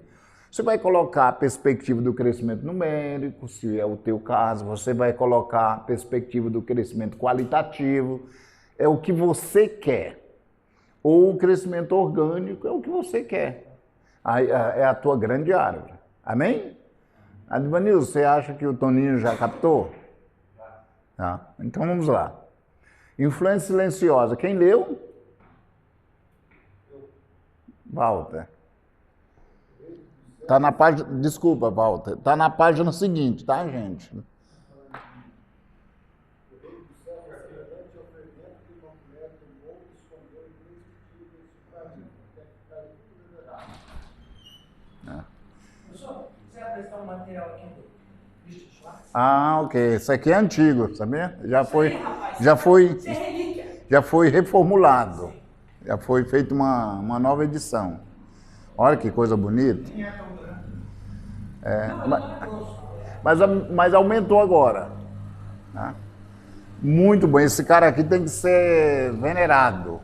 Você vai colocar a perspectiva do crescimento numérico, se é o teu caso. Você vai colocar a perspectiva do crescimento qualitativo. É o que você quer. Ou o crescimento orgânico é o que você quer. É a tua grande árvore. Amém? Advanilson, você acha que o Toninho já captou? Tá. Então vamos lá. Influência silenciosa. Quem leu? Walter. Tá na página. Desculpa, Walter. Tá na página seguinte, tá, gente? Um material aqui do Christian Schwartz. Ok. Isso aqui é antigo, sabia? Já foi Isso é relíquia. reformulado. Já foi feita uma nova edição. Olha que coisa bonita. Mas aumentou agora. Né? Muito bom. Esse cara aqui tem que ser venerado.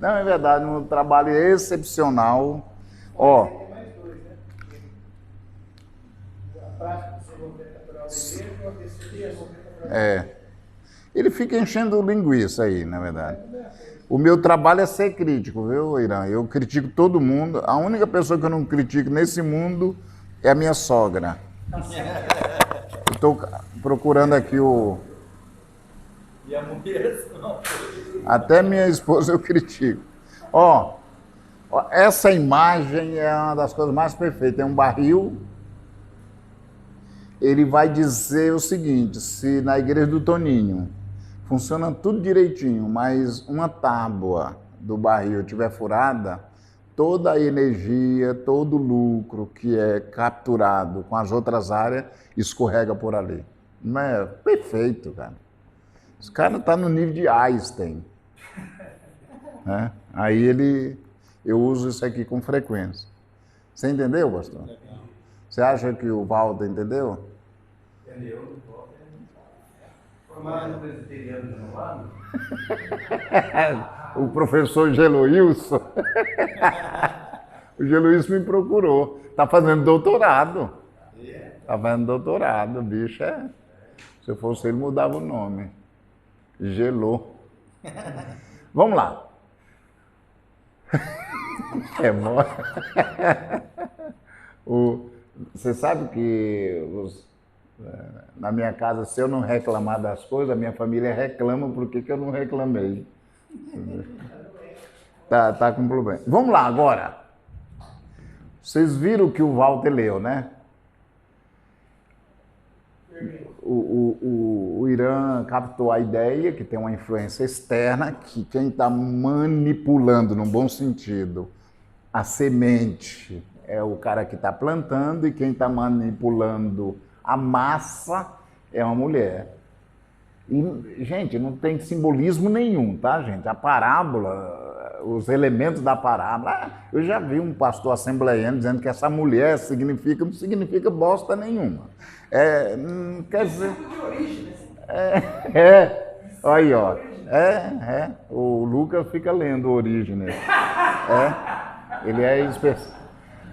Não, é verdade, um trabalho excepcional. Ó. Tem mais dois, né? A prática do desenvolvimento natural dele e o ABC do desenvolvimento natural. Ele fica enchendo linguiça aí, na verdade. O meu trabalho é ser crítico, viu, Irã? Eu critico todo mundo. A única pessoa que eu não critico nesse mundo é a minha sogra. Estou procurando aqui o... E a mulher não. Até minha esposa eu critico. Ó, essa imagem é uma das coisas mais perfeitas. É um barril. Ele vai dizer o seguinte, se na igreja do Toninho funciona tudo direitinho, mas uma tábua do barril estiver furada, toda a energia, todo o lucro que é capturado com as outras áreas escorrega por ali. Não é perfeito, cara. Esse cara está no nível de Einstein. Né? Aí eu uso isso aqui com frequência. Você entendeu, pastor? Você acha que o Walter entendeu? Entendeu? Formado presbiteriano renovado? O professor Geloilson. O Geloilson me procurou. Está fazendo doutorado. Está fazendo doutorado. O bicho é... Se eu fosse ele, mudava o nome. Gelou. Vamos lá. É mole. Você sabe que na minha casa, se eu não reclamar das coisas, a minha família reclama porque que eu não reclamei. Tá com problema. Vamos lá agora. Vocês viram que o Walter leu, né? O Irã captou a ideia que tem uma influência externa, que quem está manipulando, num bom sentido, a semente é o cara que está plantando e quem está manipulando a massa é uma mulher. E, gente, não tem simbolismo nenhum, tá, gente? A parábola, os elementos da parábola... Eu já vi um pastor assembleiano dizendo que essa mulher não significa bosta nenhuma. Quer dizer... Aí, ó. O Lucas fica lendo Orígenes. Ele é especial.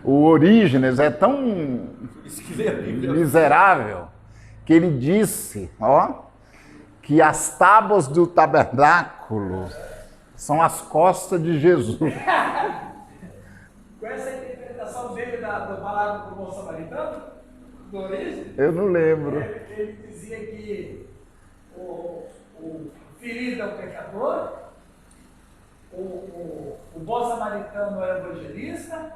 O Orígenes é tão miserável que ele disse, que as tábuas do tabernáculo são as costas de Jesus. Com essa interpretação veio da palavra do bom samaritano, do Orígenes? Eu não lembro. Ele dizia que o ferido é o pecador, o bom samaritano é o evangelista,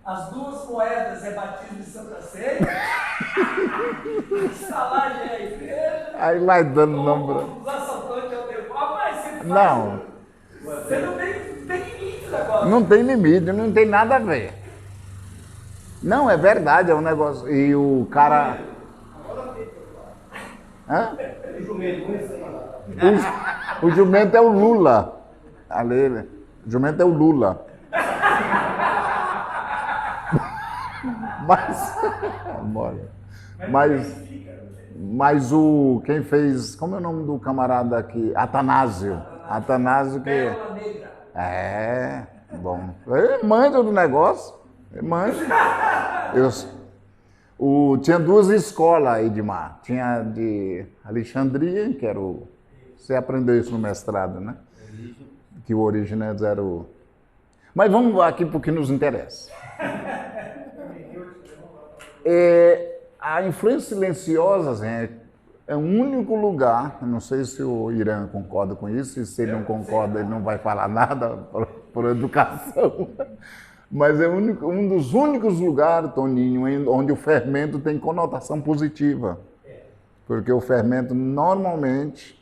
as duas moedas é batismo de Santa Ceia, a estalagem é a igreja, aí vai dando nome. os assaltantes é o devório, mas você Não. Você não tem limite o negócio. Não tem limite, não tem nada a ver. Não, é verdade, é um negócio. E o cara... O jumento é o Lula. Ali, o jumento é o Lula. Mas quem fez, como é o nome do camarada aqui? Atanásio que... Bom. Ele manja do negócio. Ele manja. Tinha duas escolas, Edmar. Tinha de Alexandria, que era o... Você aprendeu isso no mestrado, né? Que o Orígenes era o... Mas vamos aqui para o que nos interessa. A influência silenciosa é o único lugar, não sei se o Irã concorda com isso, e se ele não concorda, ele não vai falar nada por educação, mas é um dos únicos lugares, Toninho, onde o fermento tem conotação positiva. Porque o fermento, normalmente,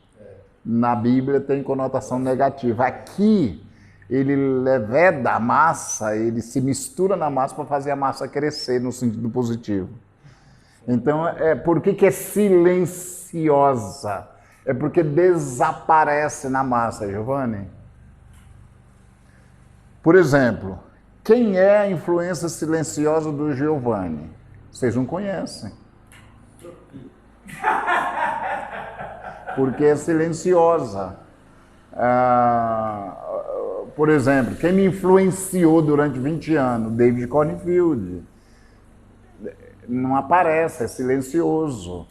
na Bíblia, tem conotação negativa. Aqui, ele leveda a massa, ele se mistura na massa para fazer a massa crescer no sentido positivo. Então, por que é silenciosa? É porque desaparece na massa, Giovanni. Por exemplo, quem é a influência silenciosa do Giovanni? Vocês não conhecem. Porque é silenciosa. Por exemplo, quem me influenciou durante 20 anos? David Cornfield. Não aparece, é silencioso.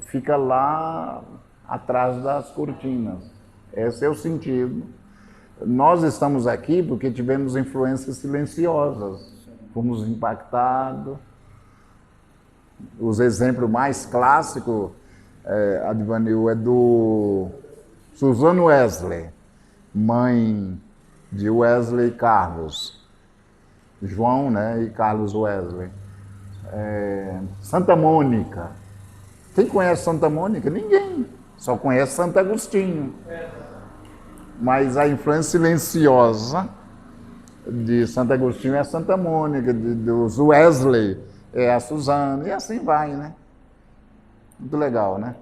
Fica lá atrás das cortinas. Esse é o sentido. Nós estamos aqui porque tivemos influências silenciosas. Fomos impactados. Os exemplos mais clássicos, Advanil, é do Susan Wesley, mãe de Wesley e Carlos. João, né, e Carlos Wesley. Santa Mônica. Quem conhece Santa Mônica? Ninguém. Só conhece Santo Agostinho. Mas a influência silenciosa de Santo Agostinho é a Santa Mônica, dos Wesley é a Suzana, e assim vai, né? Muito legal, né?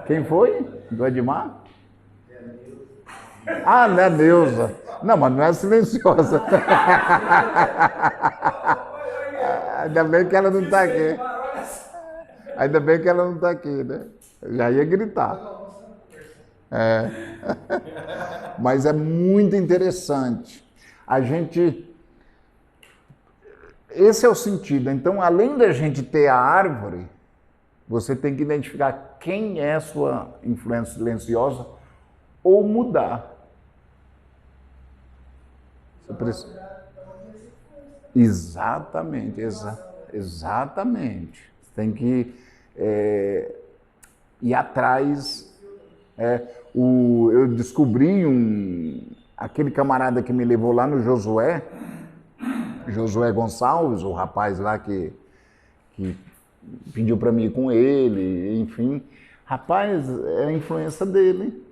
Quem foi? Do Edmar? Ah, não é Neuza. Não, mas não é silenciosa. Ainda bem que ela não está aqui. Ainda bem que ela não está aqui, né? Já ia gritar. Mas é muito interessante. Esse é o sentido. Então, além da gente ter a árvore, você tem que identificar quem é a sua influência silenciosa ou mudar. Você precisa... Exatamente, exatamente. Você tem que ir atrás. Eu descobri aquele camarada que me levou lá no Josué Gonçalves, o rapaz lá que pediu para mim ir com ele, enfim. Rapaz, é a influência dele,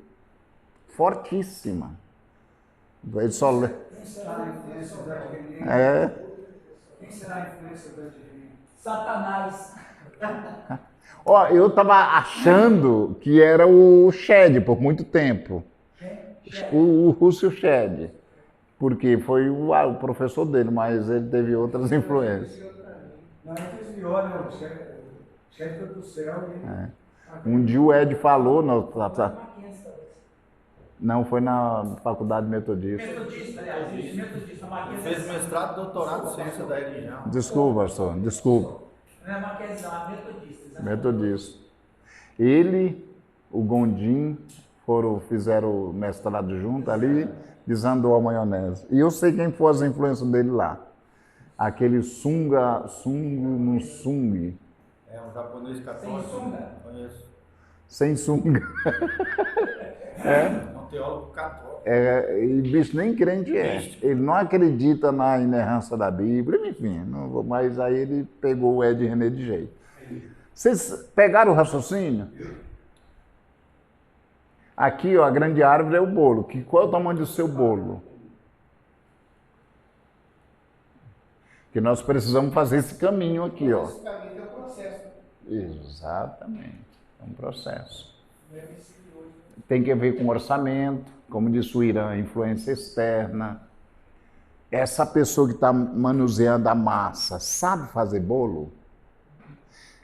fortíssima. Ele só lê. Quem será a influência do Advenir? Quem será a influência do Advenir? Satanás. Ó, eu estava achando que era o Shedd por muito tempo. O Russell Shedd. Porque foi o professor dele, mas ele teve outras influências. Não, eles me olham, o Shedd foi do céu. Um dia o Ed falou... Não, foi na faculdade metodista. Metodista, aliás, metodista. Fez mestrado, doutorado em ciência da religião. Desculpa, pastor, desculpa. Não é Mackenzie, não, é metodista. Metodista. Ele, o Gondim, fizeram o mestrado junto ali, desandou a maionese. E eu sei quem foi as influências dele lá. Aquele Sung. É um japonês católico. Sem sunga? Conheço. Sem sunga. Um teólogo católico. E bicho, nem crente é. Ele não acredita na inerrância da Bíblia, enfim. Mas aí ele pegou o Ed René de jeito. Vocês pegaram o raciocínio? Aqui, ó, a grande árvore é o bolo. Qual é o tamanho do seu bolo? Que nós precisamos fazer esse caminho aqui, ó. Esse caminho é um processo. Exatamente. É um processo. Tem que ver com orçamento, como disse o Irã, influência externa. Essa pessoa que está manuseando a massa sabe fazer bolo?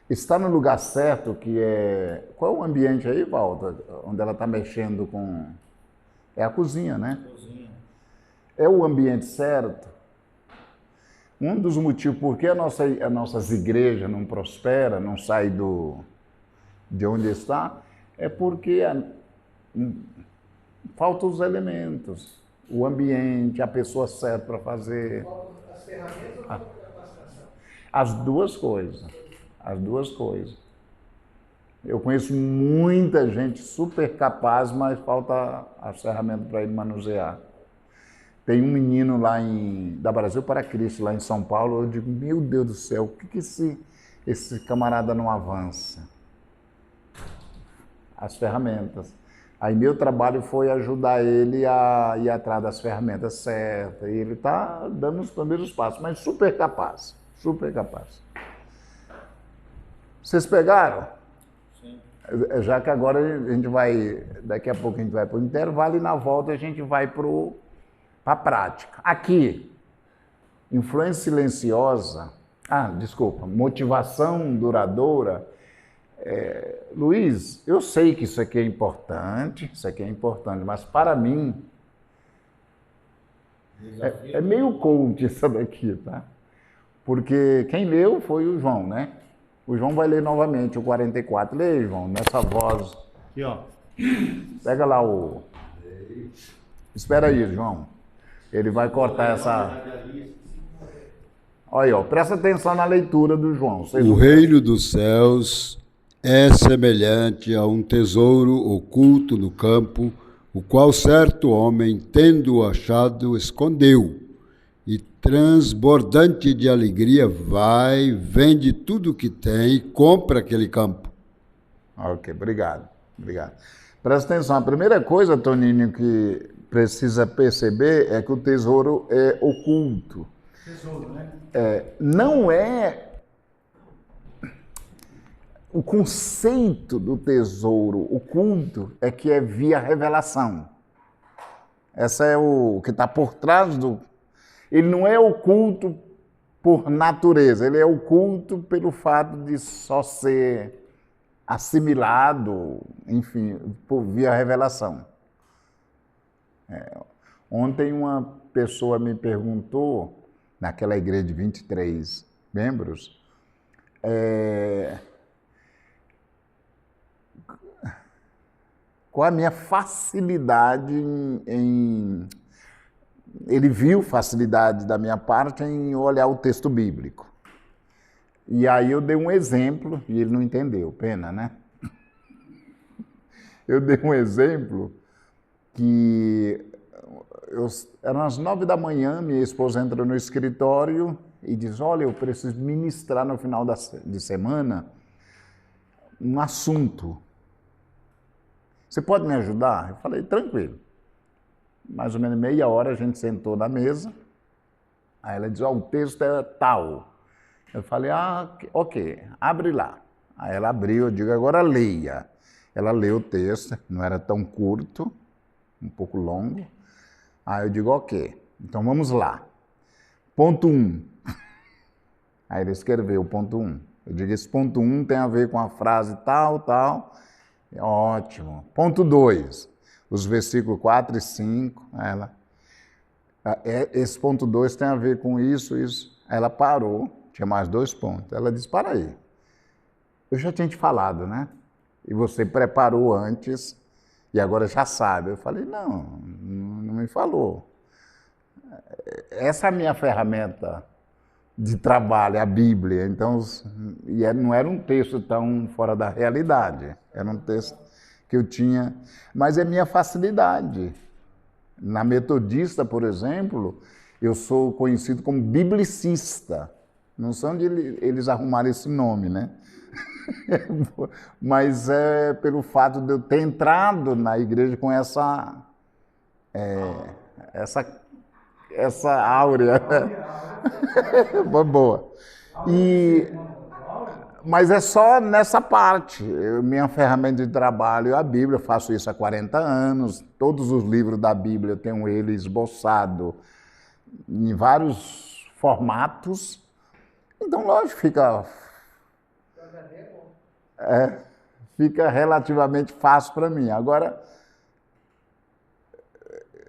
Está no lugar certo, que é... Qual é o ambiente aí, Walter, onde ela está mexendo com... É a cozinha, né? Cozinha. É o ambiente certo? Um dos motivos por que as nossas igrejas não prosperam, não saem de onde está, é porque faltam os elementos, o ambiente, a pessoa certa para fazer. As ferramentas ou a capacitação? As duas coisas. As duas coisas. Eu conheço muita gente super capaz, mas falta as ferramentas para ele manusear. Tem um menino lá da Brasil para Cristo, lá em São Paulo, eu digo, meu Deus do céu, por que esse camarada não avança? As ferramentas. Aí meu trabalho foi ajudar ele a ir atrás das ferramentas certas. E ele está dando os primeiros passos, mas super capaz, super capaz. Vocês pegaram? Já que agora a gente vai, daqui a pouco a gente vai para o intervalo e na volta a gente vai para a prática. Aqui, influência silenciosa, motivação duradoura. Luiz, eu sei que isso aqui é importante, mas para mim é meio coach isso daqui, tá? Porque quem leu foi o João, né? O João vai ler novamente o 44. Lê, João, nessa voz. Aqui, ó. Pega lá o... Espera aí, João. Ele vai cortar essa... Olha aí, ó. Presta atenção na leitura do João. O reino dos céus é semelhante a um tesouro oculto no campo, o qual certo homem, tendo-o achado, escondeu. E transbordante de alegria, vai, vende tudo que tem e compra aquele campo. Ok, obrigado. Presta atenção, a primeira coisa, Toninho, que precisa perceber é que o tesouro é oculto. Tesouro, né? Não é... O conceito do tesouro oculto é que é via revelação. Essa é o que está por trás do... Ele não é oculto por natureza, ele é oculto pelo fato de só ser assimilado, enfim, por via revelação. Ontem uma pessoa me perguntou, naquela igreja de 23 membros, qual a minha facilidade em... Ele viu facilidade da minha parte em olhar o texto bíblico. E aí eu dei um exemplo, e ele não entendeu, pena, né? Eu dei um exemplo que eram as 9 da manhã, minha esposa entra no escritório e diz, olha, eu preciso ministrar no final de semana um assunto. Você pode me ajudar? Eu falei, tranquilo. Mais ou menos meia hora a gente sentou na mesa, aí ela diz, o texto é tal. Eu falei, ok, abre lá. Aí ela abriu, eu digo, agora leia. Ela leu o texto, não era tão curto, um pouco longo. Aí eu digo, ok, então vamos lá. Ponto 1. Aí ele escreveu o ponto 1. Eu digo, esse ponto 1 tem a ver com a frase tal. Ótimo. Ponto 2. Os versículos 4 e 5, esse ponto 2 tem a ver com isso. Ela parou, tinha mais 2 pontos. Ela disse, para aí, eu já tinha te falado, né? E você preparou antes e agora já sabe. Eu falei, não me falou. Essa é a minha ferramenta de trabalho, a Bíblia. Então, não era um texto tão fora da realidade, era um texto que eu tinha, mas é minha facilidade. Na Metodista, por exemplo, eu sou conhecido como biblicista. Não sei onde eles arrumaram esse nome, né? Mas é pelo fato de eu ter entrado na igreja com essa áurea. Boa. Mas é só nessa parte. Minha ferramenta de trabalho é a Bíblia, eu faço isso há 40 anos. Todos os livros da Bíblia eu tenho ele esboçado em vários formatos. Então, lógico, fica relativamente fácil para mim. Agora,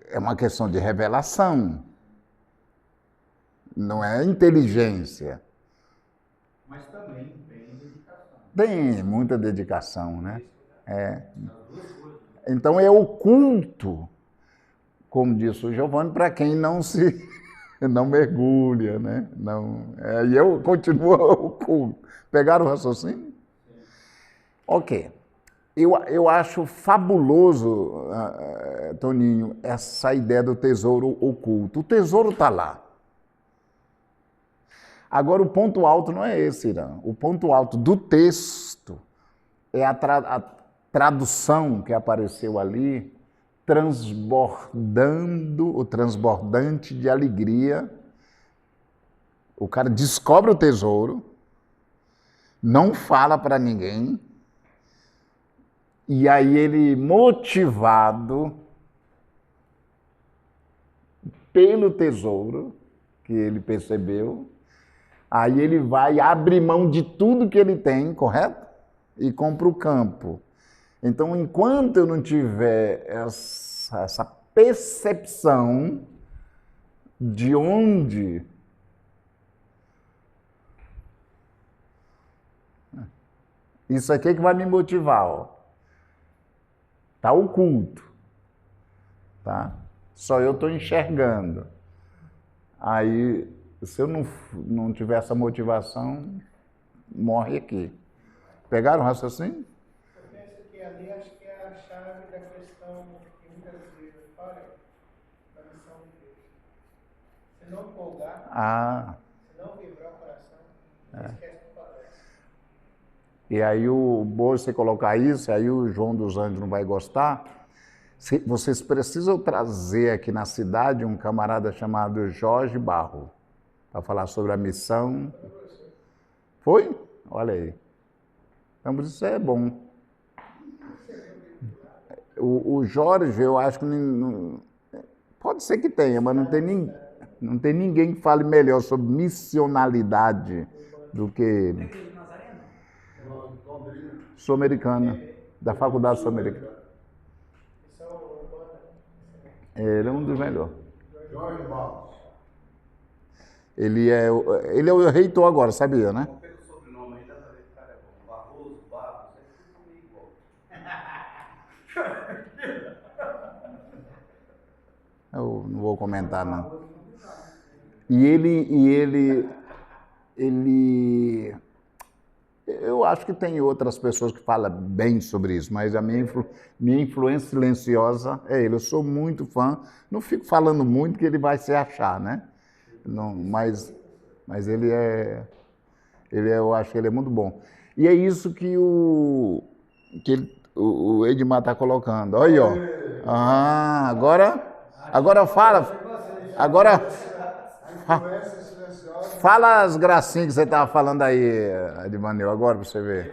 é uma questão de revelação, não é inteligência. Mas também tem dedicação. Tem muita dedicação, né? Então é oculto, como disse o Giovanni, para quem não mergulha, né? E eu continuo oculto. Pegaram o raciocínio? Ok. Eu acho fabuloso, Toninho, essa ideia do tesouro oculto. O tesouro está lá. Agora, o ponto alto não é esse, Irã. O ponto alto do texto é a tradução que apareceu ali, o transbordante de alegria. O cara descobre o tesouro, não fala para ninguém, E aí ele, motivado pelo tesouro que ele percebeu, aí ele vai abrir mão de tudo que ele tem, correto? E compra o campo. Então, enquanto eu não tiver essa percepção de onde isso aqui é que vai me motivar, ó. Tá oculto, tá? Só eu estou enxergando. Aí, se eu não tiver essa motivação, morre aqui. Pegaram o raciocínio? Eu penso que ali acho que é a chave da questão que muitas vezes falha da missão de Deus. Se não empolgar, se não vibrar o coração, esquece do palestra. E aí o bom você colocar isso, aí o João dos Anjos não vai gostar. Vocês precisam trazer aqui na cidade um camarada chamado Jorge Barro, para falar sobre a missão. Foi? Olha aí. Então, por isso é bom. O Jorge, eu acho que não, pode ser que tenha, mas não tem ninguém que fale melhor sobre missionalidade do que ele. Sul-americana, da Faculdade Sul-Americana. Ele é um dos melhores. Jorge Barros. Ele é o reitor agora, sabia, né? Pelo sobrenome ainda tá vendo, cara, Barroso, Barros, é tudo meio igual. Eu não vou comentar, não. E ele eu acho que tem outras pessoas que falam bem sobre isso, mas a minha influência silenciosa é ele. Eu sou muito fã, não fico falando muito que ele vai se achar, né? Não, mas eu acho que ele é muito bom. E é isso que o Edmar está colocando. Olha aí, ó. Agora fala. Agora fala as gracinhas que você estava falando aí, Edmaneu, agora para você ver.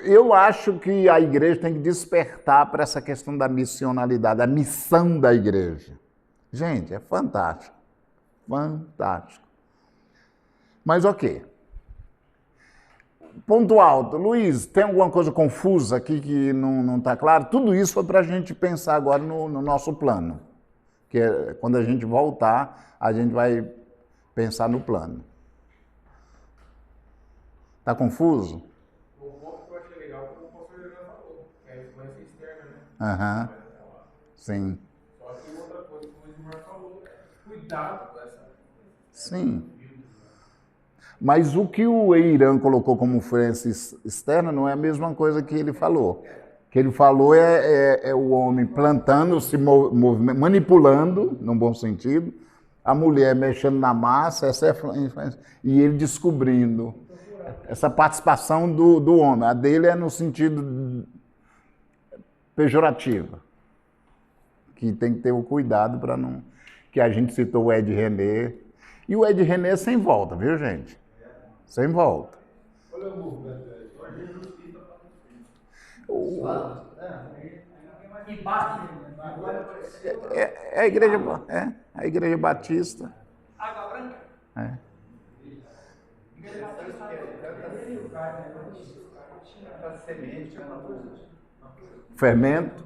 Eu acho que a igreja tem que despertar para essa questão da missionalidade, a missão da igreja. Gente, é fantástico. Fantástico. Mas ok. Ponto alto. Luiz, tem alguma coisa confusa aqui que não está claro? Tudo isso foi para a gente pensar agora no nosso plano. Que é, quando a gente voltar, a gente vai pensar no plano. Está confuso? O ponto que eu achei legal foi o que o pastor Juliano falou, que é a influência externa, né? Aham. Sim. Só que outra coisa que o Luiz Mar falou é cuidado com essa. Sim. Mas o que o Eiran colocou como influência externa não é a mesma coisa que ele falou. O que ele falou é o homem plantando, se manipulando, num bom sentido, a mulher mexendo na massa, essa é a influência, e ele descobrindo essa participação do homem. A dele é no sentido pejorativo, que tem que ter o cuidado para não... Que a gente citou o Ed René, e o Ed René é sem volta, viu, gente? Sem volta. Olha o movimento aí. E bate, agora É a igreja batista. água branca. É. Semente, Fermento.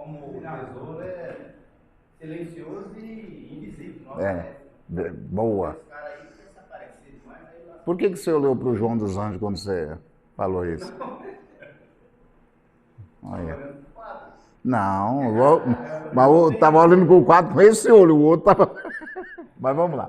como o tesouro é silencioso e invisível. Não Boa. Esse cara aí pensa parecido demais, aí lá. Por que você olhou para o João dos Anjos quando você falou isso? Olha. Não, mas eu estava olhando com o quadro com esse olho, o outro estava... Mas vamos lá.